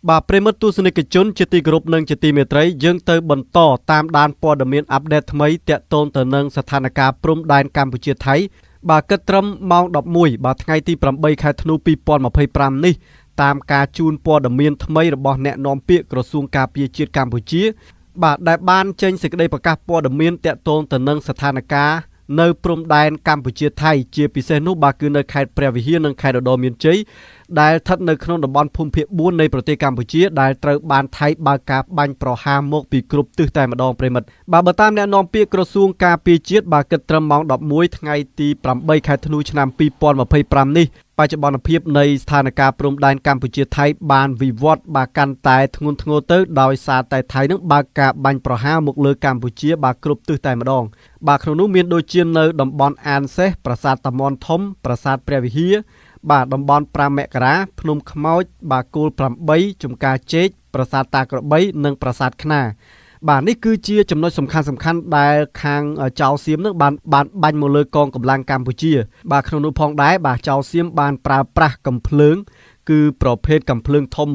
បាទប្រិមត្តទស្សនិកជនជាទីគោរពនិងជាទីមេត្រីយើងទៅបន្តតាមដានព័ត៌មានអាប់ដេតថ្មីទាក់ទងទៅនឹងស្ថានភាពព្រំដែនកម្ពុជាថៃបាទគិតត្រឹមម៉ោង11បាទថ្ងៃទី8ខែធ្នូ2025នេះតាមការជូនព័ត៌មានថ្មីរបស់អ្នកនាំពាក្យក្រសួងការពារជាតិកម្ពុជាបាទដែលបានចេញសេចក្តីប្រកាសព័ត៌មានទាក់ទងទៅនឹងស្ថានភាពនៅព្រំដែនកម្ពុជាថៃជាពិសេសនោះបាទគឺនៅខេត្តព្រះវិហារនិងខេត្តឧត្តរមានជ័យដែលស្ថិតនៅក្នុងតំបន់ភូមិភាគ4នៃប្រទេសកម្ពុជាដែលត្រូវបានថៃបើកការបាញ់ប្រហារមកពីគ្រប់ទិសតែម្ដងប្រិមិត្តបាទបើតាមអ្នកនាំពាក្យក្រសួងការពារជាតិបាទគិតត្រឹមម៉ោង11ថ្ងៃទី8ខែធ្នូឆ្នាំ2025នេះបច្ចុប្បន្នភាពនៃស្ថានភាពព្រំដែនកម្ពុជាថៃបានវិវត្តបាទកាន់តែធ្ងន់ធ្ងរទៅដោយសារតែថៃនឹងបើកការបាញ់ប្រហារមកលើកម្ពុជាបាទគ្រប់ទិសតែម្ដងបាទក្នុងនោះមានដូចជានៅតំបន់អានសេះប្រាសាទតាមាន់ធំប្រាសាទព្រះវិហារបាទតំបន់5មករាភ្នំខ្មោចបាទគោល8ចំការជែកប្រាសាទតាក្របីនិងប្រាសាទខ្នាបាទនេះគឺជាចំណុចសំខាន់ដែលខាងចៅសៀមនឹងបានបាញ់មកលើកងកម្លាំងកម្ពុជាបាទក្នុងនោះផងដែរបាទចៅសៀមបានប្រើប្រាស់កំភ្លើងគឺប្រភេទកំភ្លើងធំ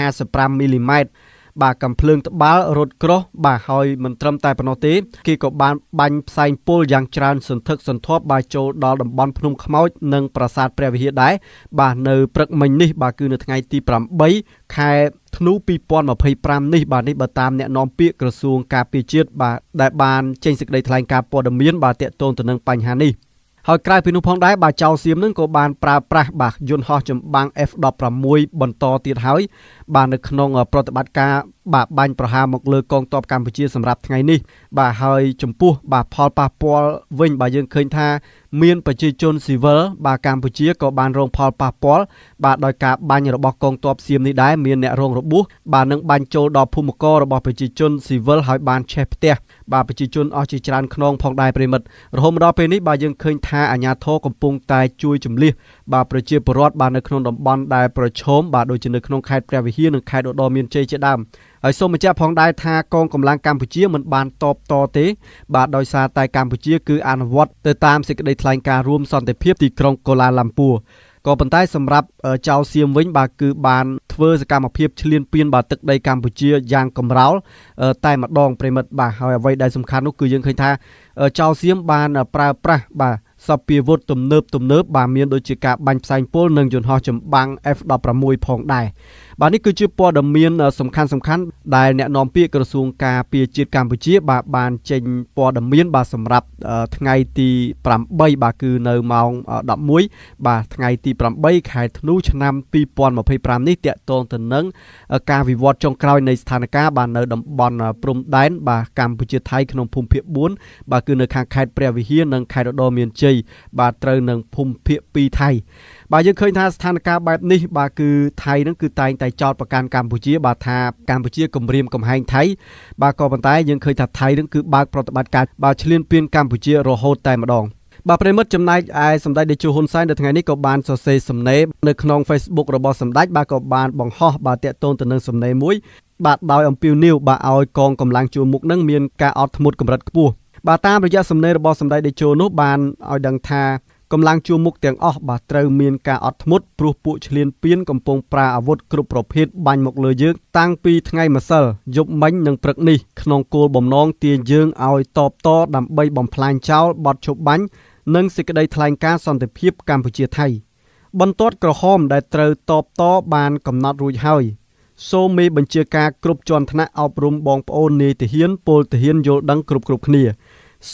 155មីលីម៉ែត្របាទកំភ្លើងត្បាល់រត់ក្រោះបាទហើយមិនត្រឹមតែប៉ុណ្ណោះទេគេក៏បានបាញ់ផ្សែងពុលយ៉ាងច្រើនសន្ធឹកសន្ធាប់បាទចូលដល់តំបន់ភ្នំខ្មោចនិងប្រាសាទព្រះវិហារដែរបាទនៅព្រឹកមិញនេះបាទគឺនៅថ្ងៃទី8ខែធ្នូ2025នេះបាទនេះបើតាមអ្នកនាំពាក្យក្រសួងការពារជាតិបាទដែលបានចេញសេចក្តីថ្លែងការណ៍ព័ត៌មានបាទទាក់ទងទៅនឹងបញ្ហានេះហើយក្រៅពីនោះផងដែរបាទចៅសៀមនឹងក៏បានប្រើប្រាស់បាទយន្តហោះចម្បាំង F16 បន្តទៀតហើយបាទនៅក្នុងប្រតិបត្តិការបាទបាញ់ប្រហារមកលើកងទ័ពកម្ពុជាសម្រាប់ថ្ងៃនេះបាទហើយចំពោះបាទផលប៉ះពាល់វិញបាទយើងឃើញថាមានប្រជាជនស៊ីវិលបាទកម្ពុជាក៏បានរងផលប៉ះពាល់បាទដោយការបាញ់របស់កងទ័ពសៀមនេះដែរមានអ្នករងរបួសបាទនឹងបាញ់ចូលដល់ភូមិកររបស់ប្រជាជនស៊ីវិលហើយបានឆេះផ្ទះបាទប្រជាជនអស់ជាច្រើនខ្នងផងដែរប្រិមិត្តរហូតមកដល់ពេលនេះបាទយើងឃើញថាអាជ្ញាធរកំពុងតែជួយជំនះបាទប្រជាពលរដ្ឋបាទនៅក្នុងតំបន់ដែលប្រឈមបាទដូចជានៅក្នុងខេត្តព្រះវិហារនិងខេត្តឧត្តរមានជ័យជាដើមហើយសូមបញ្ជាក់ផងដែរថាកងកម្លាំងកម្ពុជាមិនបានតបតទេបាទដោយសារតែកម្ពុជាគឺអនុវត្តទៅតាមសេចក្តីថ្លែងការណ៍រួមសន្តិភាពទីក្រុងកូឡាឡាំពួរក៏ប៉ុន្តែសម្រាប់ចៅសៀមវិញបាទគឺបានធ្វើសកម្មភាពឈ្លានពានបាទទឹកដីកម្ពុជាយ៉ាងកម្រោលតែម្ដងប្រិមិត្តបាទហើយអ្វីដែលសំខាន់នោះគឺយើងឃើញថាចៅសៀមបានប្រើប្រាស់បាទសព្វាវុធទំនើបបាទមានដូចជាការបាញ់ផ្សែងពុលនិងយន្តហោះចម្បាំង F16 ផងដែរបាទនេះគឺជាព័ត៌មានសំខាន់ដែលអ្នកនាំពាក្យក្រសួងការពារជាតិកម្ពុជាបាទបានចេញព័ត៌មានបាទសម្រាប់ថ្ងៃទី8បាទគឺនៅម៉ោង11បាទថ្ងៃទី8ខែធ្នូឆ្នាំ2025នេះទាក់ទងទៅនឹងការវិវត្តចុងក្រោយនៃស្ថានភាពបាទនៅតំបន់ព្រំដែនបាទកម្ពុជាថៃក្នុងភូមិភាគ4បាទគឺនៅខាងខេត្តព្រះវិហារនិងខេត្តឧត្តរមានជ័យបាទត្រូវនឹងភូមិភាគ2ថៃបាទយើងឃើញថាស្ថានភាពបែបនេះបាទគឺថៃនឹងគឺតែងតែចោទប្រកាន់កម្ពុជាបាទថាកម្ពុជាគំរាមកំហែងថៃបាទក៏ប៉ុន្តែយើងឃើញថាថៃនឹងគឺបើកប្រតិបត្តិការបាទឈ្លានពានកម្ពុជារហូតតែម្ដងបាទប្រិមិត្តចំណែកឯសម្ដេចតេជោហ៊ុនសែននៅថ្ងៃនេះក៏បានសរសេរសំណេរនៅក្នុង Facebook របស់សម្ដេចបាទក៏បានបង្ហោះបាទតាក់ទងទៅនឹងសំណេរមួយបាទដោយអំពាវនាវបាទឲ្យកងកម្លាំងជួរមុខនឹងមានការអត់ធ្មត់កម្រិតខ្ពស់បាទតាមរយៈសំណេររបស់សម្ដេចតេជោនោះបានឲ្យដឹងថាកម្លាំងជួរមុខទាំងអស់បាទត្រូវមានការអត់ធ្មត់ព្រោះពួកឈ្លានពានកំពុងប្រើអាវុធគ្រប់ប្រភេទបាញ់មកលើយើងតាំងពីថ្ងៃម្សិលយប់មិញនិងព្រឹកនេះក្នុងគោលបំណងទាញយើងឲ្យតបតដើម្បីបំផ្លាញចោលបទឈប់បាញ់និងសេចក្តីថ្លែងការណ៍សន្តិភាពកម្ពុជាថៃបន្ទាត់ក្រហមដែលត្រូវតបតបានកំណត់រួចហើយសូមមេបញ្ជាការគ្រប់ជាន់ថ្នាក់អប់រំបងប្អូននាយទាហានពលទាហានយល់ដឹងគ្រប់គ្នា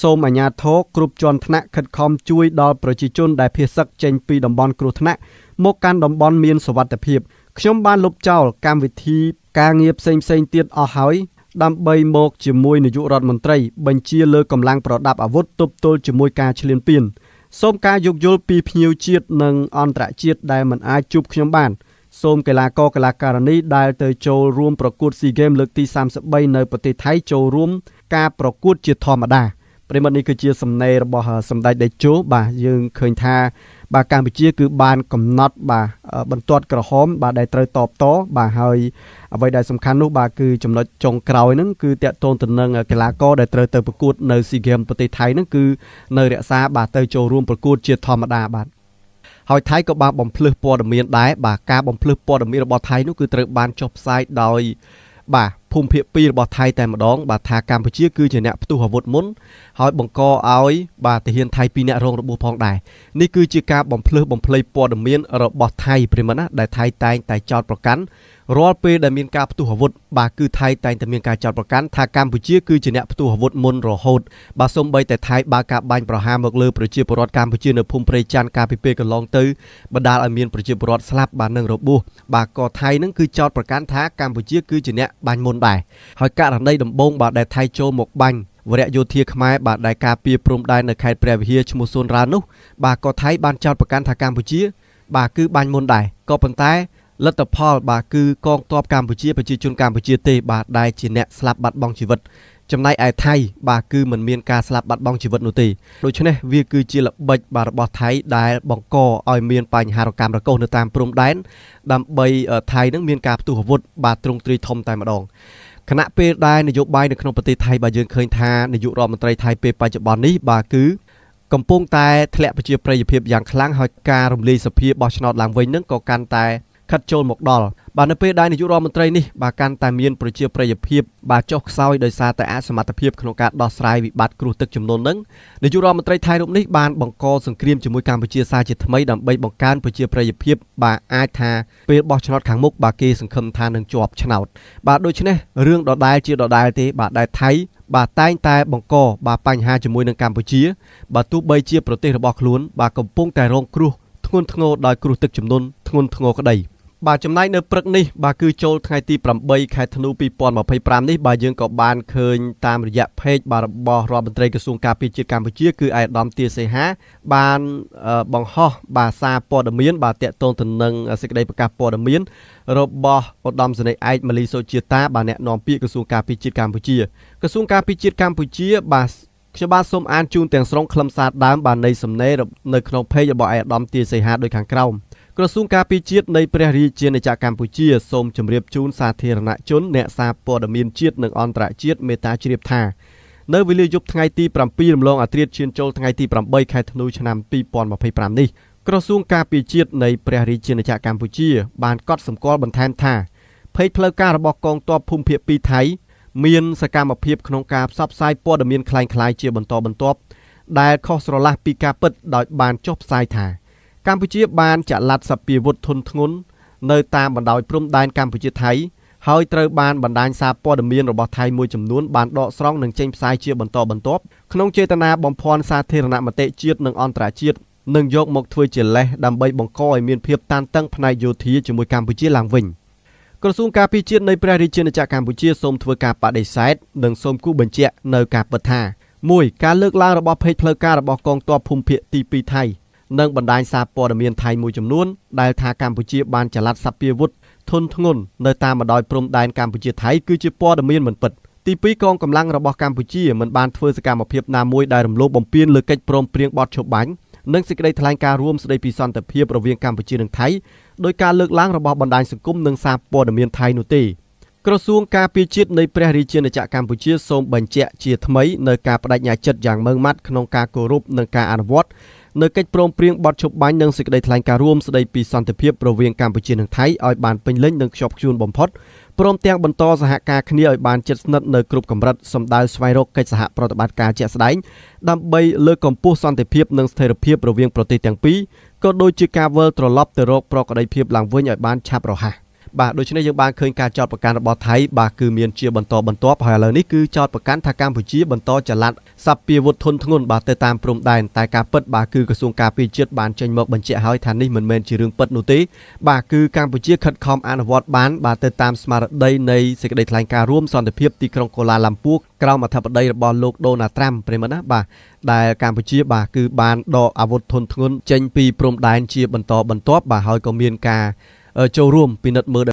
សូមអាជ្ញាធរគ្រប់ជាន់ថ្នាក់ខិតខំជួយដល់ប្រជាជនដែលភៀសសឹកចេញពីតំបន់គ្រោះថ្នាក់មកកាន់តំបន់មានសុវត្ថិភាពខ្ញុំបានលុបចោលកម្មវិធីការងារផ្សេងទៀតអស់ហើយដើម្បីមកជាមួយនាយករដ្ឋមន្ត្រីបញ្ជាលើកម្លាំងប្រដាប់អាវុធទប់ទល់ជាមួយការឈ្លានពានសូមការយោគយល់ពីភ្ញៀវជាតិនិងអន្តរជាតិដែលមិនអាចជួបខ្ញុំបានសូមកីឡាករកីឡាការិនីដែលទៅចូលរួមប្រកួត SEA Games លើកទី33នៅប្រទេសថៃចូលរួមការប្រកួតជាធម្មតាប្រិមត្តនេះគឺជាសំណេររបស់សម្ដេចតេជោបាទយើងឃើញថាបាទកម្ពុជាគឺបានកំណត់បាទបន្ទាត់ក្រហមបាទដែលត្រូវតបតបាទហើយអ្វីដែលសំខាន់នោះបាទគឺចំណុចចុងក្រោយហ្នឹងគឺតាក់ទងទៅនឹងកីឡាករដែលត្រូវទៅប្រកួតនៅ SEA Games ប្រទេសថៃហ្នឹងគឺនៅរក្សាបាទទៅចូលរួមប្រកួតជាធម្មតាបាទ ហើយថៃក៏បានបំភ្លឺព័ត៌មានដែរបាទការបំភ្លឺព័ត៌មានរបស់ថៃនោះគឺត្រូវបានចុះផ្សាយដោយបាទភូមិភាគ2របស់ថៃតែម្ដងបាទថាកម្ពុជាគឺជាអ្នកផ្ទុះអាវុធមុនហើយបង្កឲ្យបាទទាហានថៃ2នាក់រងរបួសផងដែរនេះគឺជាការបំភ្លឺបំភ្លៃព័ត៌មានរបស់ថៃព្រមណាដែលថៃតែងតែចោទប្រកាន់រាល់ពេលដែលមានការផ្ទុះអាវុធបាទគឺថៃតែងតែមានការចោទប្រកាន់ថាកម្ពុជាគឺជាអ្នកផ្ទុះអាវុធមុនរហូតបាទសូម្បីតែថៃបើកការបាញ់ប្រហារមកលើប្រជាពលរដ្ឋកម្ពុជានៅភូមិព្រៃច័ន្ទកាលពីពេលកន្លងទៅបណ្ដាលឲ្យមានប្រជាពលរដ្ឋស្លាប់បាទនិងរបួសបាទក៏ថៃនឹងគឺចោទប្រកាន់ថាកម្ពុជាគឺជាអ្នកបាញ់មុនដែរហើយករណីដំបូងបាទដែលថៃចូលមកបាញ់វរៈយោធាខ្មែរបាទដែលការពារព្រំដែននៅខេត្តព្រះវិហារឈ្មោះស៊ុនរ៉ាននោះបាទក៏ថៃបានចោទប្រកាន់ថាកម្ពុជាបាទគឺបាញ់មុនដែរក៏ប៉ុន្តែលទ្ធផលបាទគឺកងទ័ពកម្ពុជាប្រជាជនកម្ពុជាទេបាទដែលជាអ្នកស្លាប់បាត់បង់ជីវិតចំណែកឯថៃបាទគឺមិនមានការស្លាប់បាត់បង់ជីវិតនោះទេដូច្នេះវាគឺជាល្បិចបាទរបស់ថៃដែលបង្កឲ្យមានបញ្ហារកម្មរកូសនៅតាមព្រំដែនដើម្បីថៃនឹងមានការផ្ទុះអាវុធបាទទ្រង់ទ្រាយធំតែម្ដងខណៈពេលដែលនយោបាយនៅក្នុងប្រទេសថៃបាទយើងឃើញថានាយករដ្ឋមន្ត្រីថៃពេលបច្ចុប្បន្ននេះបាទគឺកំពុងតែធ្លាក់ប្រជាប្រិយភាពយ៉ាងខ្លាំងហើយការរំលាយសភាបោះឆ្នោតឡើងវិញនឹងក៏កាន់តែខិតចូលមកដល់បាទនៅពេលដែលនាយករដ្ឋមន្ត្រីនេះបាទកាន់តែមានប្រជាប្រិយភាពបាទចុះខ្សោយដោយសារតែអសមត្ថភាពក្នុងការដោះស្រាយវិបត្តិគ្រោះទឹកជំនន់នឹងនាយករដ្ឋមន្ត្រីថៃរូបនេះបានបង្កសង្គ្រាមជាមួយកម្ពុជាសារជាថ្មីដើម្បីបង្កើនប្រជាប្រិយភាពបាទអាចថាពេលបោះឆ្នោតខាងមុខបាទគេសង្ឃឹមថានឹងជាប់ឆ្នោតបាទដូច្នេះរឿងដដែលជាដដែលទេបាទដែលថៃបាទតែងតែបង្កបាទបញ្ហាជាមួយនឹងកម្ពុជាបាទទោះបីជាប្រទេសរបស់ខ្លួនបាទកំពុងតែរងគ្រោះធ្ងន់ធ្ងរដោយគ្រោះទឹកជំនន់ធ្ងន់ធ្ងរក្តីបាទចំណែកនៅព្រឹកនេះបាទគឺចូលថ្ងៃទី8ខែធ្នូ2025នេះបាទយើងក៏បានឃើញតាមរយៈ page បាទរបស់រដ្ឋមន្ត្រីក្រសួងការពារជាតិកម្ពុជាគឺឯកឧត្តមទាសីហាបានបង្ហោះបាទសារព័ត៌មានបាទតាក់ទងទៅនឹងសេចក្តីប្រកាសព័ត៌មានរបស់ឧត្តមសេនីយ៍ឯកម៉ាលីសូជាតាបាទអ្នកនាំពាក្យក្រសួងការពារជាតិកម្ពុជាក្រសួងការពារជាតិកម្ពុជាបាទខ្ញុំបាទសូមអានជូនទាំងស្រុងខ្លឹមសារដើមបាទនៃសំណេរនៅក្នុង page របស់ឯកឧត្តមទាសីហាដូចខាងក្រោមក្រសួងការពារជាតិនៃព្រះរាជាណាចក្រកម្ពុជាសូមជម្រាបជូនសាធារណជនអ្នកសារព័ត៌មានជាតិនិងអន្តរជាតិមេត្តាជ្រាបថានៅវេលាយប់ថ្ងៃទី7រំលងអាធ្រាត្រឈានចូលថ្ងៃទី8ខែធ្នូឆ្នាំ2025នេះក្រសួងការពារជាតិនៃព្រះរាជាណាចក្រកម្ពុជាបានកត់សម្គាល់បន្ថែមថាភ័យផ្លូវការរបស់កងទ័ពភូមិភាគ2ថៃមានសកម្មភាពក្នុងការផ្សព្វផ្សាយព័ត៌មានคล้ายៗជាបន្តបន្ទាប់ដែលខុសស្រឡះពីការពិតដោយបានចុះផ្សាយថាកម្ពុជាបានចាក់ឡាត់សពាវុធធុនធ្ងន់នៅតាមបណ្ដោយព្រំដែនកម្ពុជាថៃហើយត្រូវបានបណ្ដាញសារព័ត៌មានរបស់ថៃមួយចំនួនបានដកស្រង់និងចេញផ្សាយជាបន្តបន្ទាប់ក្នុងចេតនាបំភាន់សាធារណមតិជាតិនិងអន្តរជាតិនិងយកមកធ្វើជាលេសដើម្បីបង្កឲ្យមានភាពតានតឹងផ្នែកយោធាជាមួយកម្ពុជាឡើងវិញក្រសួងការពារជាតិនៃព្រះរាជាណាចក្រកម្ពុជាសូមធ្វើការបដិសេធនិងសូមគូបញ្ជាក់នៅការពិតថា 1. ការលើកឡើងរបស់ភេកផ្លូវការរបស់កងទ័ពភូមិភាគទី2ថៃនិងបណ្ដាញសារព័ត៌មានថៃមួយចំនួនដែលថាកម្ពុជាបានចល័តសពាវុធធុនធ្ងន់នៅតាមបណ្ដោយព្រំដែនកម្ពុជាថៃគឺជាព័ត៌មានមិនពិតទី2កងកម្លាំងរបស់កម្ពុជាមិនបានធ្វើសកម្មភាពណាមួយដែលរំលោភបំពានលើកិច្ចព្រមព្រៀងបទឈប់បាញ់និងសេចក្តីថ្លែងការណ៍រួមស្តីពីសន្តិភាពរវាងកម្ពុជានិងថៃដោយការលើកឡើងរបស់បណ្ដាញសង្គមនិងសារព័ត៌មានថៃនោះទេក្រសួងការពារជាតិនៃព្រះរាជាណាចក្រកម្ពុជាសូមបញ្ជាក់ជាថ្មីនៅការបដិញ្ញាចិត្តយ៉ាងម៉ឺងម៉ាត់ក្នុងការគោរពនិងការអនុវត្តនៅកិច្ចព្រមព្រៀងបទឈប់បាញ់និងសេចក្តីថ្លែងការណ៍រួមស្តីពីសន្តិភាពរវាងកម្ពុជានិងថៃឲ្យបានពេញលេញនិងខ្ជាប់ខ្ជួនបំផុតព្រមទាំងបន្តសហការគ្នាឲ្យបានជិតស្និទ្ធនៅគ្រប់កម្រិតសម្ដៅស្វែងរកកិច្ចសហប្រតិបត្តិការជាក់ស្ដែងដើម្បីលើកកម្ពស់សន្តិភាពនិងស្ថិរភាពរវាងប្រទេសទាំងពីរក៏ដូចជាការវិលត្រឡប់ទៅរកប្រក្រតីភាពឡើងវិញឲ្យបានឆាប់រហ័សបាទដូច្នេះយើងបានឃើញការចោទប្រកាន់របស់ថៃបាទគឺមានជាបន្តបន្ទាប់ហើយឥឡូវនេះគឺចោទប្រកាន់ថាកម្ពុជាបន្តចល័តសពាវុធធុនធ្ងន់បាទទៅតាមព្រំដែនតែការពិតបាទគឺក្រសួងការពារជាតិបានចេញមកបញ្ជាក់ហើយថានេះមិនមែនជារឿងពិតនោះទេបាទគឺកម្ពុជាខិតខំអនុវត្តបានបាទទៅតាមស្មារតីនៃសេចក្តីថ្លែងការណ៍រួមសន្តិភាពទីក្រុងកូឡាឡាំពួរក្រោមអធិបតីរបស់លោកដូណាល់ត្រាំប្រិមត្តណាបាទដែលកម្ពុជាបាទគឺបានដកអាវុធធុនធ្ងន់ចេញពីព្រំដែនជាបន្តបន្ទាប់បាទហើយក៏មានការចូលរួមពិនិត្យមើល